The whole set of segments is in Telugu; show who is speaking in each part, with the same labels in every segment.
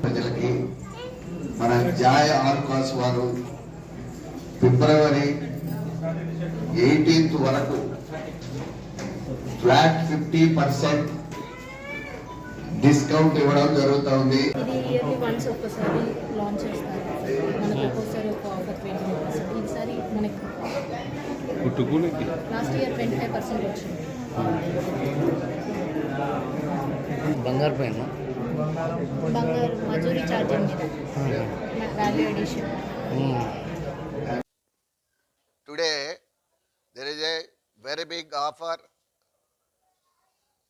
Speaker 1: ప్రజలకి మన జాయ్ ఆల్కాస్ వారు ఫిబ్రవరి 18th వరకు ఫ్లాట్ 50% డిస్కౌంట్ ఇవ్వడం జరుగుతుంది.
Speaker 2: ఇది ఇయర్లీ వన్స్ ఒకసారి లాంచ్ చేస్తారు. మనకు ఒక్కోసారి ఒక ఆఫర్ 20%. ఈసారి మనకి లాస్ట్ ఇయర్ 25% వచ్చింది.
Speaker 3: బంగారు పైన
Speaker 2: బంగారు మజూరీ ఛార్జింగ్ మీద value addition.
Speaker 1: Today there is a very big offer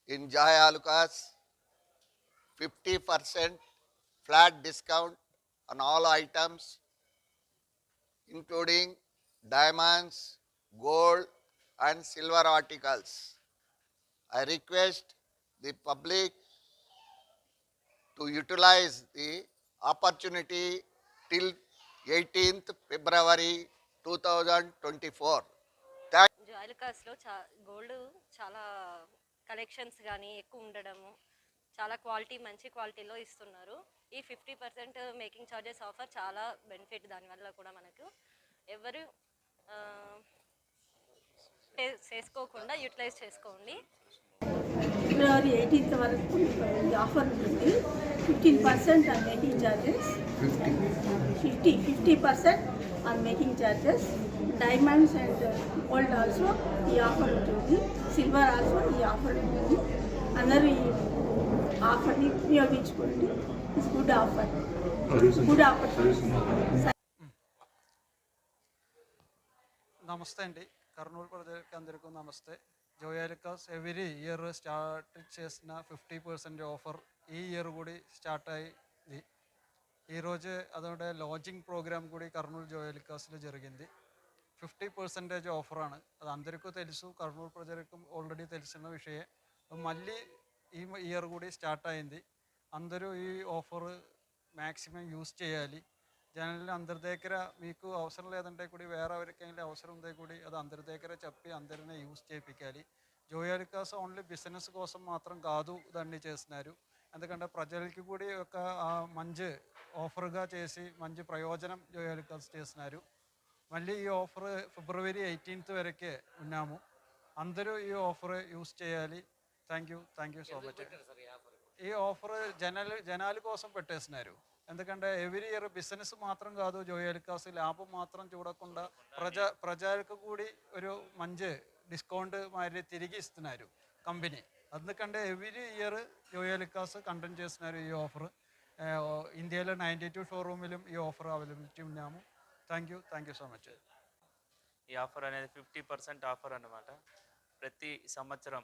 Speaker 1: in Joy Alucas, 50% flat discount on all items including diamonds, gold and silver articles. I request the public to utilize the opportunity till 18th February 2024.
Speaker 4: జాయ్ ఆలుకాస్లో గోల్డ్ చాలా కలెక్షన్స్ కానీ ఎక్కువ ఉండడము, చాలా క్వాలిటీ మంచి క్వాలిటీలో ఇస్తున్నారు. ఈ 50% మేకింగ్ ఛార్జెస్ ఆఫర్ చాలా బెనిఫిట్. దానివల్ల కూడా మనకు ఎవరు చేసుకోకుండా యూటిలైజ్ చేసుకోండి.
Speaker 5: ఫిబ్రవరి 18th వరకు ఈ ఆఫర్ ఉంటుంది. 15% on making charges, 50% on making charges. Diamonds and gold also ఈ ఆఫర్ ఉంటుంది. సిల్వర్ ఆల్సో ఈ ఆఫర్ ఉంటుంది. అందరూ ఈ ఆఫర్ని ఉపయోగించుకోండి. It's good offer, good offer.
Speaker 6: నమస్తే అండి, కర్నూలు ప్రజలకి అందరికీ నమస్తే. Joy Alukkas every year start చేసిన 50% ఆఫర్ ఈ ఇయర్ కూడా స్టార్ట్ అయింది. ఈరోజు అదొకటి లాంచింగ్ ప్రోగ్రామ్ కూడా కర్నూలు జోయ్ ఆలుకాస్లో జరిగింది. 50% ఆఫర్ ആണ്. అది అందరికీ తెలుసు, కర్నూలు ప్రజలకు ఆల్రెడీ తెలిసిన విషయమే. మళ్ళీ ఈ ఇయర్ కూడా స్టార్ట్ అయింది. అందరూ ఈ ఆఫర్ మ్యాక్సిమం యూస్ చేయాలి. జనరల్లీ అందరి దగ్గర మీకు అవసరం లేదంటే కూడా వేరే ఎవరికైనా అవసరం ఉంటే కూడా అది అందరి దగ్గర చెప్పి అందరినీ యూస్ చేయించాలి. జోయ్ ఆలుకాస్ ఓన్లీ బిజినెస్ కోసం మాత్రం కాదు దాన్ని చేస్తున్నారు. ఎందుకంటే ప్రజలకి కూడా ఒక మంచి ఆఫర్గా చేసి మంచి ప్రయోజనం జోయ్ ఆలుకాస్ చేస్తున్నారు. మళ్ళీ ఈ ఆఫర్ ఫిబ్రవరి 18th వరకే ఉన్నాము. అందరూ ఈ ఆఫర్ యూస్ చేయాలి. Thank you so much. ఈ ఆఫర్ జనాల కోసం పెట్టేస్తున్నారు. ఎందుకంటే ఎవ్రీ ఇయర్ బిజినెస్ మాత్రం కాదు జోయ్ ఆలుకాస్, లాభం మాత్రం చూడకుండా ప్రజలకు కూడా ఒక మంచి డిస్కౌంట్ మరి తిరిగి ఇస్తున్నారు కంపెనీ. అందుకంటే every year Joy Alukkas conduct చేస్తున్నారు ఈ ఆఫర్. ఇండియాలో 92 షోరూమ్లు ఈ ఆఫర్ అవైలబిలిటీ ఉన్నాము. Thank you so much.
Speaker 7: ఈ ఆఫర్ అనేది 50% ఆఫర్ అన్నమాట. ప్రతి సంవత్సరం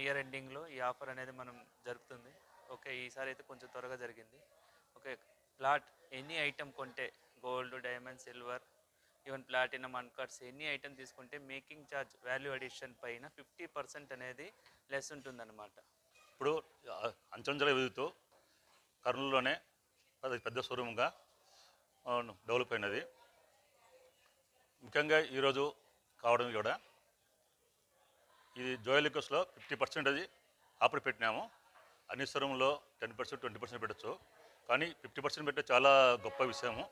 Speaker 7: ఇయర్ ఎండింగ్లో ఈ ఆఫర్ అనేది మనం జరుగుతుంది. ఓకే, ఈసారి అయితే కొంచెం త్వరగా జరిగింది. ఓకే, ప్లాట్ ఎనీ ఐటమ్ కొంటే gold, diamond, silver, even platinum, అన్కట్స్ any item తీసుకుంటే మేకింగ్ ఛార్జ్ వాల్యూ అడిషన్ పైన 50% అనేది లెస్ ఉంటుందన్నమాట.
Speaker 8: ఇప్పుడు అంచంచల ఎదుగుతూ కర్నూలులోనే పెద్ద షోరూమ్గా డెవలప్ అయినది. ముఖ్యంగా ఈరోజు కావడం కూడా ఇది జోయ్ ఆలుకాస్లో 50% అది ఆఫర్ పెట్టినాము. అన్ని షోరూంలో 10%, 20% పెట్టచ్చు. కానీ 50% పెట్టే చాలా గొప్ప విషయము.